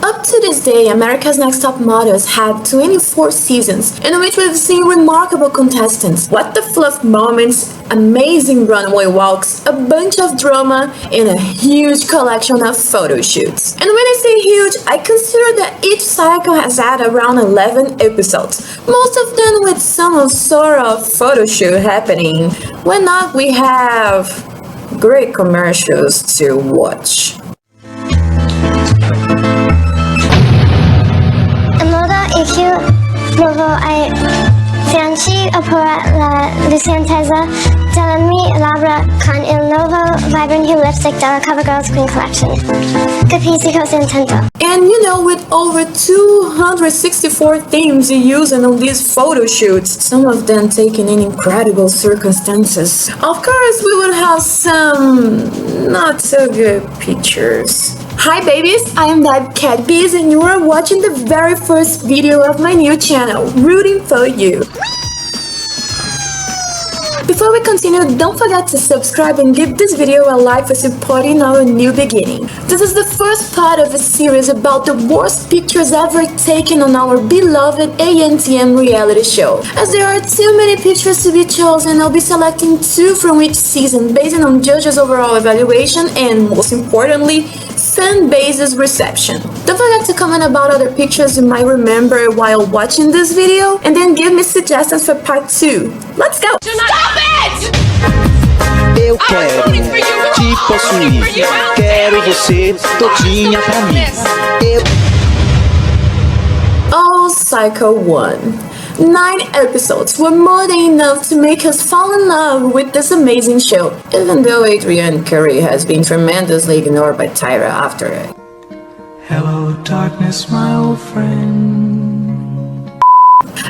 Up to this day, America's Next Top Models had 24 seasons, in which we've seen remarkable contestants, what the fluff moments, amazing runway walks, a bunch of drama, and a huge collection of photo shoots. And when I say huge, I consider that each cycle has had around 11 episodes, most of them with some sort of photo shoot happening. When not, we have great commercials to watch. Io provo ai fianci oppure la lucentezza delle mie labbra con il nuovo Vibrant Hue Lipstick della CoverGirl's Queen Collection. Capisci cosa intendo? And you know, with over 264 themes used on these photo shoots, some of them taken in incredible circumstances, of course we would have some not so good pictures. Hi babies, I am Cadbss and you are watching the very first video of my new channel, rooting for you. Before we continue, don't forget to subscribe and give this video a like for supporting our new beginning. This is the first part of a series about the worst pictures ever taken on our beloved ANTM reality show. As there are too many pictures to be chosen, I'll be selecting 2 from each season based on judges' overall evaluation and, most importantly, fan base's reception. Don't forget to comment about other pictures you might remember while watching this video, and then give me suggestions for part 2. Let's go! Stop it! Eu quero te possuir, quero você todinha pra mim. Oh, Cycle 1. 9 episodes were more than enough to make us fall in love with this amazing show, even though Adrienne Curry has been tremendously ignored by Tyra after it. Hello, darkness, my old friend.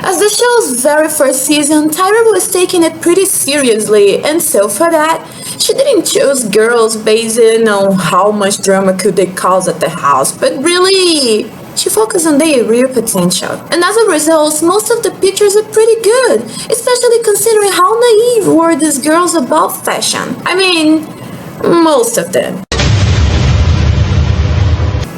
As the show's very first season, Tyra was taking it pretty seriously, and so for that, she didn't choose girls based on how much drama could they cause at the house, but really, she focused on their real potential. And as a result, most of the pictures are pretty good, especially considering how naive were these girls about fashion. I mean, most of them.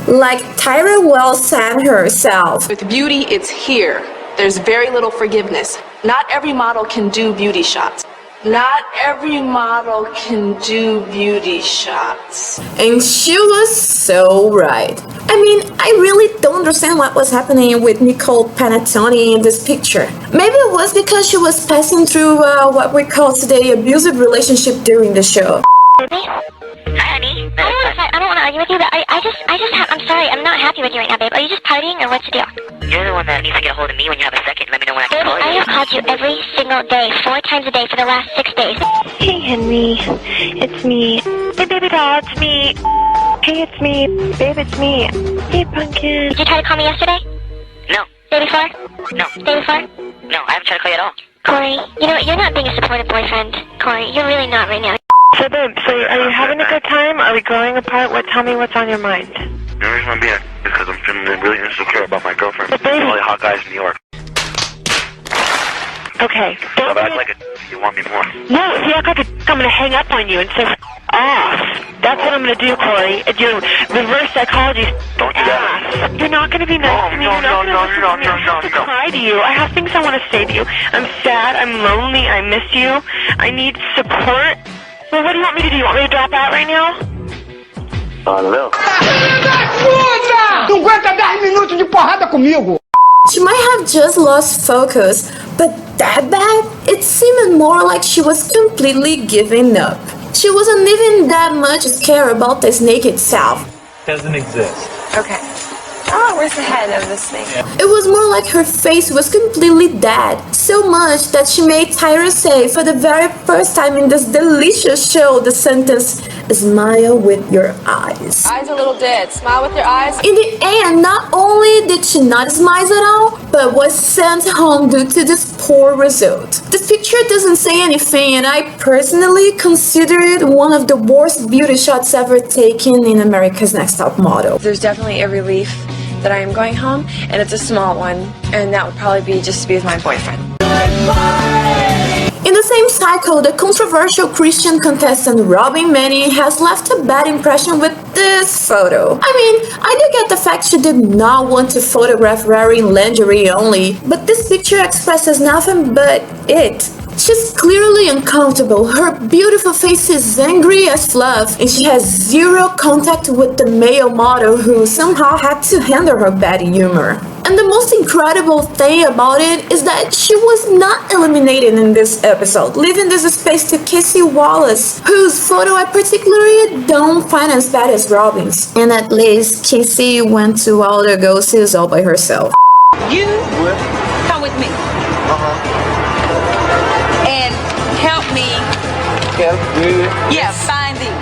Like Tyra well said herself, With beauty, it's here. There's very little forgiveness. Not every model can do beauty shots. Not every model can do beauty shots. and she was so right. I mean, I really don't understand what was happening with Nicole Panettone in this picture. Maybe it was because she was passing through what we call today abusive relationship during the show. Hi, honey. I don't want to argue with you, but I'm sorry, I'm not happy with you right now, babe. Are you just partying, or what's the deal? You're the one that needs to get a hold of me when you have a second. Let me know when I can call you. I have called you every single day, 4 times a day for the last 6 days. Hey, Henry. It's me. Hey, baby doll, it's me. Hey, it's me. Babe, it's me. Hey, pumpkin. Did you try to call me yesterday? No. Day before? No. Day before? No, I haven't tried to call you at all. Corey, you know what? You're not being a supportive boyfriend. Corey, you're really not right now. So, babe, are you having a good time? Are we growing apart? Tell me what's on your mind. The only reason I'm being is because I'm feeling really insecure about my girlfriend. But baby. All the hot guys in New York. Okay. So act like you want me more. No, if you act like I'm going to hang up on you and say, off. That's what I'm going to do, Corey. You reverse psychology. Don't do that. You're not going to be nice to me. You're not going to cry to you. I have things I want to say to you. I'm sad. I'm lonely. I miss you. I need support. Well, what do you want me to do? You want me to drop out right now? I don't know. She might have just lost focus, but that bad? It seemed more like she was completely giving up. She wasn't even that much scared about the snake itself. Doesn't exist. Okay. Oh, where's the head of the snake? It was more like her face was completely dead, so much that she made Tyra say for the very first time in this delicious show the sentence, "Smile with your eyes." Eyes a little dead. Smile with your eyes. In the end, not only did she not smile at all, but was sent home due to this poor result. This picture doesn't say anything, and I personally consider it one of the worst beauty shots ever taken in America's Next Top Model. There's definitely a relief that I am going home, and it's a small one, and that would probably be just to be with my boyfriend. In the same cycle, the controversial Christian contestant Robin Manny has left a bad impression with this photo. I mean, I do get the fact she did not want to photograph wearing lingerie only, but this picture expresses nothing but it. She's clearly uncomfortable, her beautiful face is angry as fluff, and she has zero contact with the male model who somehow had to handle her bad humor. And the most incredible thing about it is that she was not eliminated in this episode, leaving this space to Casey Wallace, whose photo I particularly don't find as bad as Robin's. And at least Casey went to all the ghosts all by herself. You come with me. And help me. Help you? Yeah, find thee.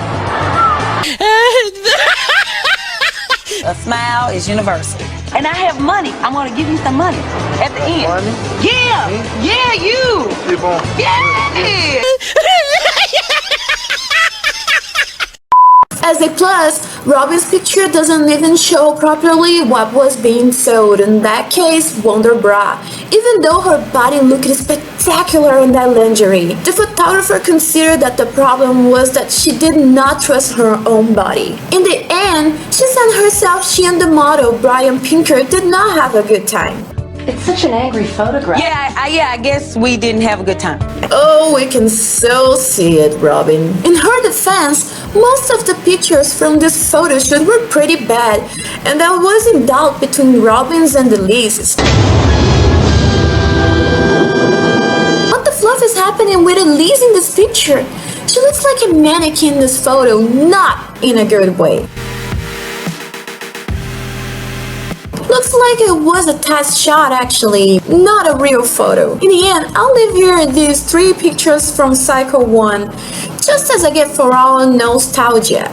A smile is universal. And I have money. I'm gonna give you some money at the end. Money? Yeah, yeah, you. Keep on. Yeah. As a plus, Robin's picture doesn't even show properly what was being sold, in that case, Wonder Bra, even though her body looked spectacular in that lingerie. The photographer considered that the problem was that she did not trust her own body. In the end, she said herself she and the model, Brian Pinker, did not have a good time. It's such an angry photograph. Yeah, I guess we didn't have a good time. Oh, we can so see it, Robin. In her defense, most of the pictures from this photo shoot were pretty bad, and there wasn't doubt between Robin's and Elise's. What the fluff is happening with Elise in this picture? She looks like a mannequin in this photo, not in a good way. Looks like it was a test shot actually, not a real photo. In the end, I'll leave here these 3 pictures from Cycle 1, just as a gift for our nostalgia.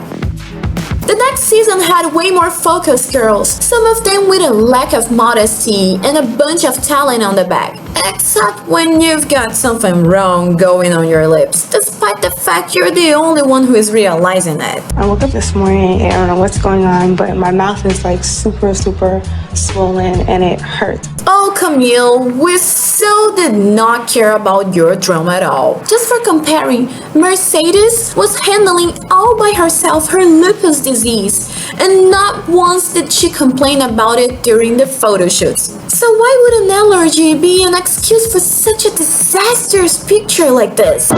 The next season had way more focused girls, some of them with a lack of modesty and a bunch of talent on the back. Except when you've got something wrong going on your lips, despite the fact you're the only one who is realizing it. I woke up this morning and I don't know what's going on, but my mouth is like super swollen and it hurts. Oh, Camille, we so did not care about your drama at all. Just for comparing, Mercedes was handling all by herself her lupus disease, and not once did she complain about it during the photo shoots. So why would an allergy be an excuse for such a disastrous picture like this?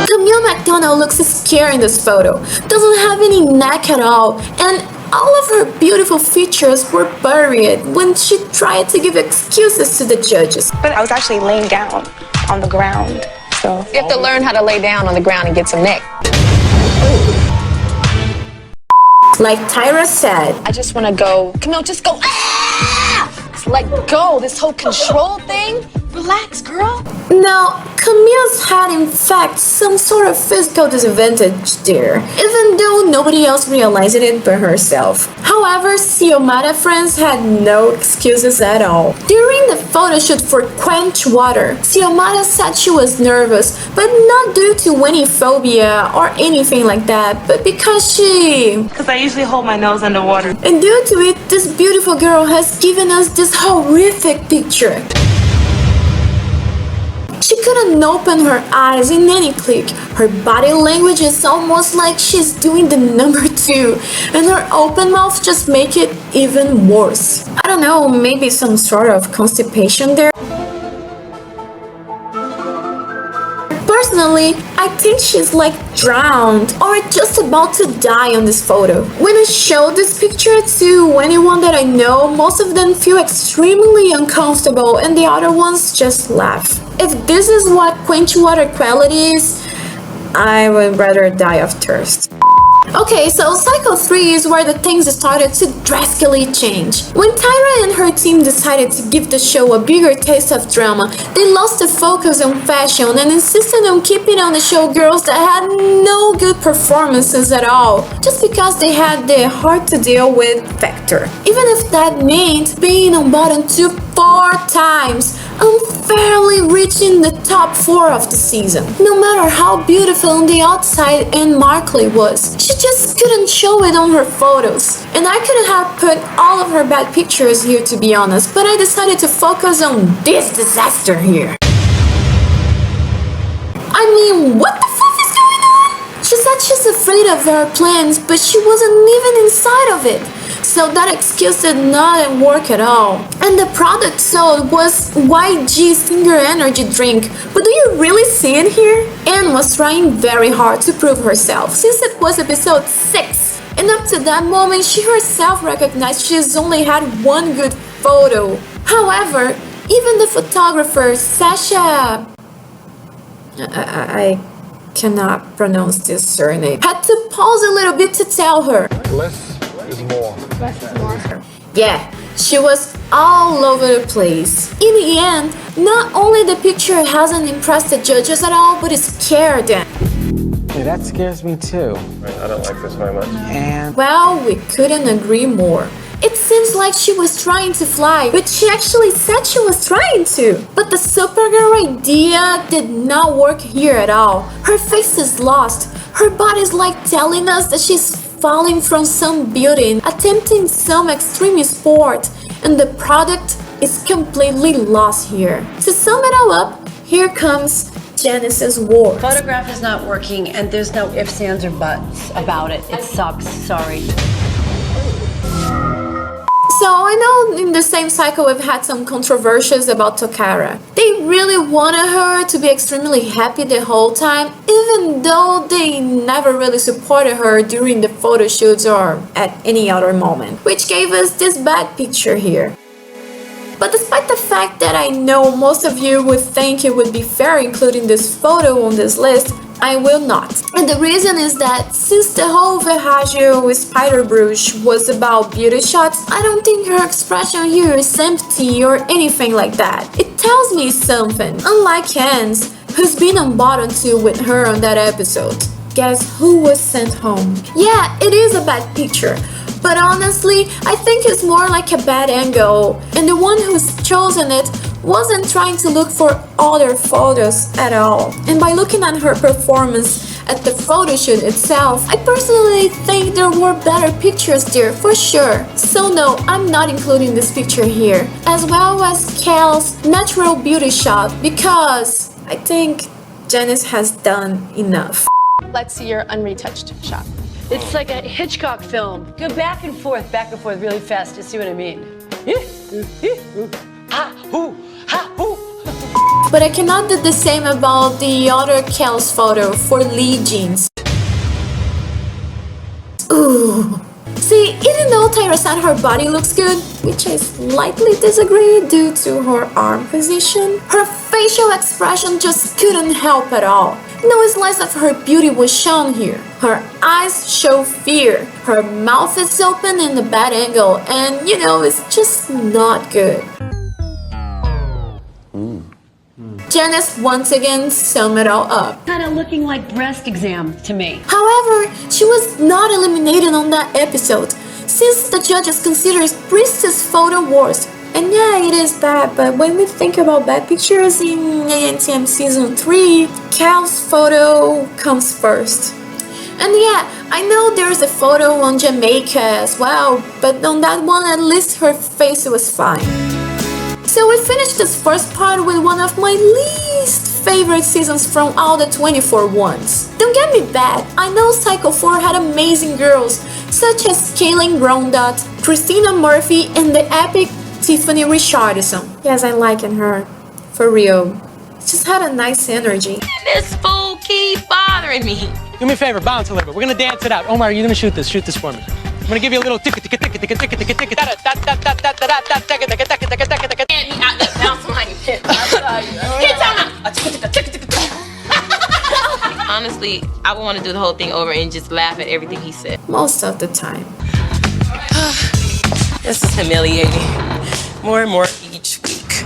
Camille McDonald looks scared in this photo, doesn't have any neck at all, and all of her beautiful features were buried when she tried to give excuses to the judges. But I was actually laying down on the ground, so. You have to learn how to lay down on the ground and get some neck. Like Tyra said, I just want to go. Camille, just go. Ah! Just let go. This whole control thing. Relax, girl. Now, Camille's had in fact some sort of physical disadvantage there, even though nobody else realized it but herself. However, Xiomara friends had no excuses at all. During the photo shoot for Quench Water, Xiomara said she was nervous, but not due to any phobia or anything like that, but because Because I usually hold my nose underwater. And due to it, this beautiful girl has given us this horrific picture. She couldn't open her eyes in any click. Her body language is almost like she's doing the number 2, and her open mouth just make it even worse. I don't know, maybe some sort of constipation there. Personally, I think she's like drowned or just about to die on this photo. When I show this picture to anyone that I know, most of them feel extremely uncomfortable and the other ones just laugh. If this is what Quench Water quality is, I would rather die of thirst. Okay, so Cycle 3 is where the things started to drastically change. When Tyra and her team decided to give the show a bigger taste of drama, they lost the focus on fashion and insisted on keeping on the show girls that had no good performances at all, just because they had the hard to deal with factor. Even if that meant being on bottom 2 4 times, unfairly reaching the top 4 of the season. No matter how beautiful on the outside and Markley was, she just couldn't show it on her photos. And I could have put all of her bad pictures here, to be honest, but I decided to focus on this disaster here. I mean, what the fuck is going on? said she's afraid of airplanes, but she wasn't even inside of it. So that excuse did not work at all. And the product sold was YG Singer Energy Drink. But do you really see it here? Anne was trying very hard to prove herself, since it was episode 6. And up to that moment, she herself recognized she's only had one good photo. However, even the photographer, Sasha... I cannot pronounce this surname, had to pause a little bit to tell her. Less is more. Yeah, she was all over the place. In the end, not only the picture hasn't impressed the judges at all, but it scared them. Yeah, that scares me too. I don't like this very much. And well, we couldn't agree more. It seems like she was trying to fly, but she actually said she was trying to. But the Supergirl idea did not work here at all. Her face is lost. Her body's like telling us that she's falling from some building, attempting some extreme sport, and the product is completely lost here. To sum it all up, here comes Janice's war. Photograph is not working, and there's no ifs, ands, or buts about it. It sucks. Sorry. So I know in the same cycle we've had some controversies about Takara. They really wanted her to be extremely happy the whole time, even though they never really supported her during the photo shoots or at any other moment, which gave us this bad picture here. But despite the fact that I know most of you would think it would be fair including this photo on this list, I will not. And the reason is that since the whole Verragio with Spider Brush was about beauty shots, I don't think her expression here is empty or anything like that. It tells me something, unlike Anne's, who's been on bottom 2 with her on that episode. Guess who was sent home? Yeah, it is a bad picture. But honestly, I think it's more like a bad angle, and the one who's chosen it wasn't trying to look for other photos at all. And by looking at her performance at the photo shoot itself, I personally think there were better pictures there for sure. So no, I'm not including this picture here, as well as Cal's natural beauty shot, because I think Janice has done enough. Let's see your unretouched shot. It's like a Hitchcock film. Go back and forth really fast to see what I mean. But I cannot do the same about the other Cal's photo for Lee Jeans. Ooh. See, even though Tyra said her body looks good, which I slightly disagree due to her arm position, her facial expression just couldn't help at all. No slice of her beauty was shown here. Her eyes show fear, her mouth is open in a bad angle, and you know, it's just not good. Janice once again summed it all up. Kind of looking like breast exam to me. However, she was not eliminated on that episode, since the judges considered Priestess' photo worst. And yeah, it is bad, but when we think about bad pictures in ANTM Season 3, Cal's photo comes first. And yeah, I know there's a photo on Jamaica as well, but on that one at least her face was fine. So we finished this first part with one of my least favorite seasons from all the 24 ones. Don't get me bad, I know Cycle 4 had amazing girls, such as Kaylin Grondot, Christina Murphy, and the epic Tiffany Richardson. Yes, I liking her. For real. Just had a nice energy. This fool keep bothering me. Do me a favor, bounce a little bit. We're gonna dance it out. Omar, you're gonna shoot this. Shoot this for me. I'm gonna give you a little tick. Get me out that bounce money pit. Honestly, I would want to do the whole thing over and just laugh at everything he said. Most of the time. This is humiliating. More and more each week.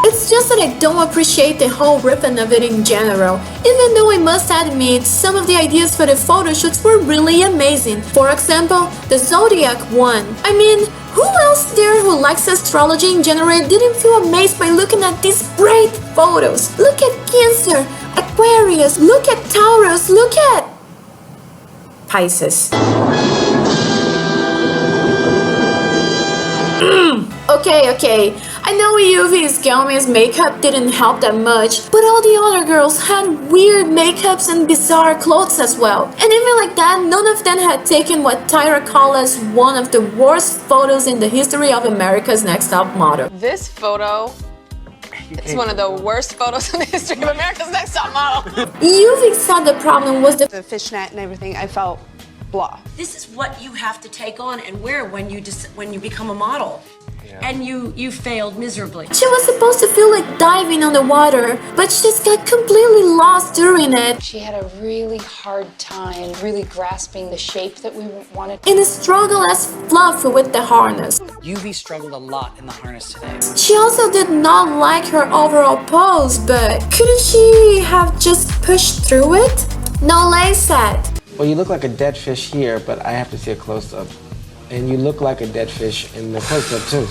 It's just that I don't appreciate the whole ripping of it in general, even though I must admit some of the ideas for the photo shoots were really amazing. For example, the Zodiac one. I mean, who else there who likes astrology in general didn't feel amazed by looking at these great photos? Look at Cancer, Aquarius, look at Taurus, look at Pisces. Okay, I know Yuvi's Gomez makeup didn't help that much, but all the other girls had weird makeups and bizarre clothes as well. And even like that, none of them had taken what Tyra called as one of the worst photos in the history of America's Next Top Model. This photo, it's one of the worst photos in the history of America's Next Top Model. Yuvi said the problem was the fishnet and everything. I felt blah. This is what you have to take on and wear when you become a model. And you failed miserably. She was supposed to feel like diving on the water, but she just got completely lost during it. She had a really hard time really grasping the shape that we wanted. And struggled as fluff with the harness. Yuvi struggled a lot in the harness today. She also did not like her overall pose, but couldn't she have just pushed through it? Nolay said, Well, you look like a dead fish here, but I have to see a close-up. And you look like a dead fish in the close-up too.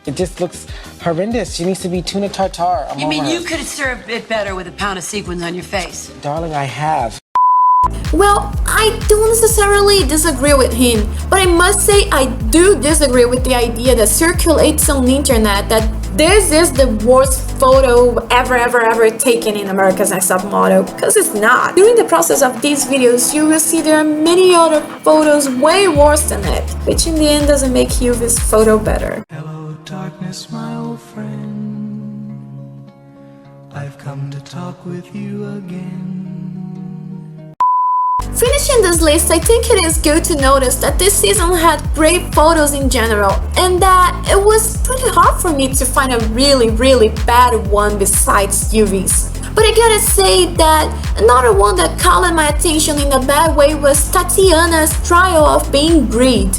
It just looks horrendous. She needs to be tuna tartare. You mean you could have served it better with a pound of sequins on your face? Darling, I have. Well, I don't necessarily disagree with him, but I must say I do disagree with the idea that circulates on the internet that this is the worst photo ever taken in America's Next Top Model, because it's not. During the process of these videos, you will see there are many other photos way worse than it, which in the end doesn't make Yuvi's photo better. Hello, darkness, my old friend. I've come to talk with you again. Finishing this list, I think it is good to notice that this season had great photos in general, and that it was pretty hard for me to find a really bad one besides Yuvi's. But I gotta say that another one that caught my attention in a bad way was Tatiana's trial of being greed.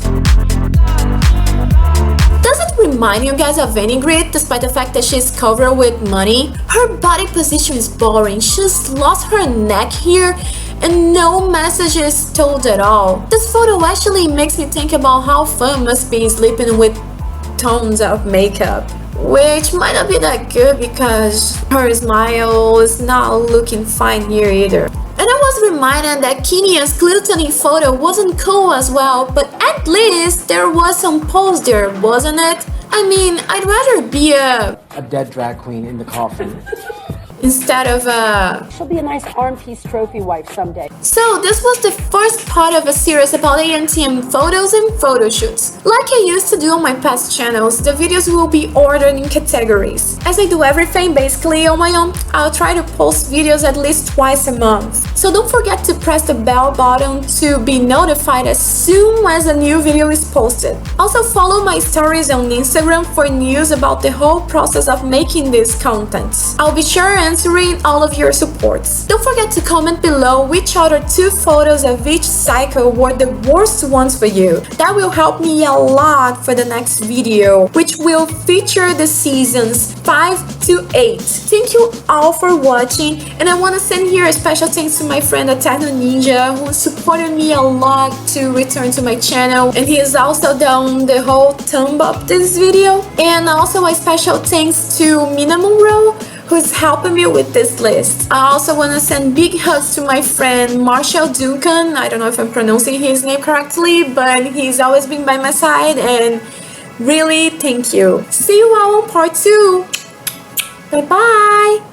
Does it remind you guys of any grid, despite the fact that she's covered with money? Her body position is boring, she's lost her neck here, and no message is told at all. This photo actually makes me think about how fun must be sleeping with tons of makeup, which might not be that good because her smile is not looking fine here either. And I was reminded that Kenya's gluttony photo wasn't cool as well, but at least there was some pose there, wasn't it? I mean, I'd rather be a dead drag queen in the coffin. instead of a... She'll be a nice arm-piece trophy wife someday. So this was the first part of a series about ANTM photos and photo shoots. Like I used to do on my past channels, the videos will be ordered in categories. As I do everything basically on my own, I'll try to post videos at least twice a month. So don't forget to press the bell button to be notified as soon as a new video is posted. Also follow my stories on Instagram for news about the whole process of making these contents. I'll be sure answering all of your supports. Don't forget to comment below which other 2 photos of each cycle were the worst ones for you. That will help me a lot for the next video, which will feature the seasons 5 to 8. Thank you all for watching, and I want to send here a special thanks to my friend Eterno Ninja, who supported me a lot to return to my channel, and he is also done the whole thumb up this video. And also a special thanks to Mina Monroe, who's helping me with this list. I also want to send big hugs to my friend Marshall Duncan. I don't know if I'm pronouncing his name correctly, but he's always been by my side, and really thank you. See you all on part 2. Bye bye.